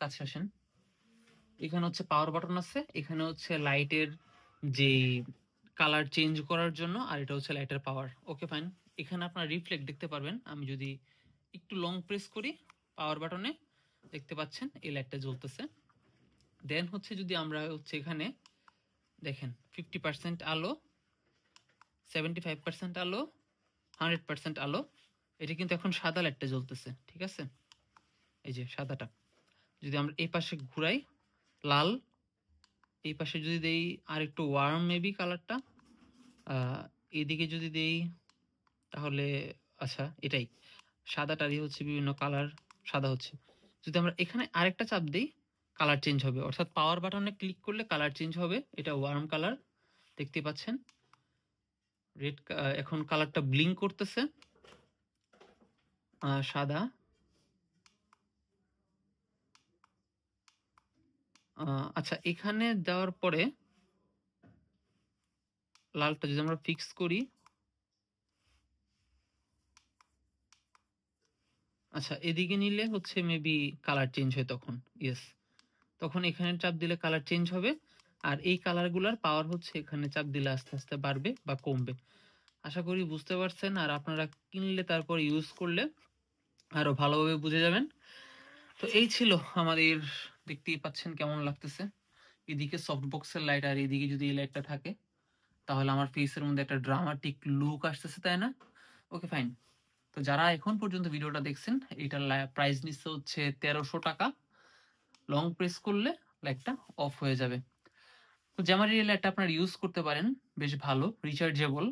কাছে আসেন। এখানে হচ্ছে পাওয়ার বাটন আছে, এখানে হচ্ছে লাইটের যে কালার চেঞ্জ করার জন্য, আর এটা হচ্ছে লাইটের পাওয়ার। Okay fine. এখানে আপনার রিফ্লেক্ট দেখতে পারবেন। আমি যদি একটু লং প্রেস করি পাওয়ার বাটনে, দেখতে পাচ্ছেন এই লাইটটা জ্বলতেছে। দেন হচ্ছে যদি আমরা হচ্ছে এখানে দেখেন 50% আলো, 75% আলো, 100% আলো। এটা কিন্তু এখন সাদা লাইটটা জ্বলতেছে, ঠিক আছে? এই যে সাদাটা। যদি আমরা এই পাশে ঘুরাই লাল, এই পাশে যদি দেই আর একটু ওয়ার্ম মেবি কালারটা, এইদিকে যদি দেই তাহলে আচ্ছা এটাই সাদাটারই হচ্ছে বিভিন্ন কালার সাদা হচ্ছে। যদি আমরা এখানে আরেকটা চাপ দিই কালার চেঞ্জ হবে, অর্থাৎ পাওয়ার বাটনে ক্লিক করলে কালার চেঞ্জ হবে। এটা ওয়ার্ম কালার দেখতে পাচ্ছেন, রেড। এখন কালারটা ব্লিঙ্ক করতেছে, সাদা। আচ্ছা এখানে দেওয়ার পরে লালটা যদি আমরা ফিক্স করি, আচ্ছা এদিকে নিলে হচ্ছে মেবি কালার চেঞ্জ হয় তখন। ইয়েস, তখন এখানে চাপ দিলে কালার চেঞ্জ হবে। আর এই কালারগুলার পাওয়ার হচ্ছে এখানে চাপ দিলে আস্তে আস্তে বাড়বে বা কমবে। আশা করি বুঝতে পারছেন। আর আপনারা কিনলে তারপর ইউজ করলে আরো ভালোভাবে বুঝে যাবেন। তো এই ছিল আমাদের, দেখতেই পাচ্ছেন কেমন লাগতেছে। এদিকে সফট বক্সের লাইট আর এদিকে যদি এই লাইটটা থাকে তাহলে আমার ফেসের মধ্যে একটা ড্রামাটিক লুক আসতেছে, তাই না? Okay fine. তো যারা এখন পর্যন্ত ভিডিওটা দেখছেন, এটার প্রাইস নিচ্ছে হচ্ছে 1300 টাকা। লং প্রেস করলে লাইটটা অফ হয়ে যাবে। তো জ্যামারি লাইটটা আপনারা ইউজ করতে পারেন, বেশ ভালো রিচার্জেবল।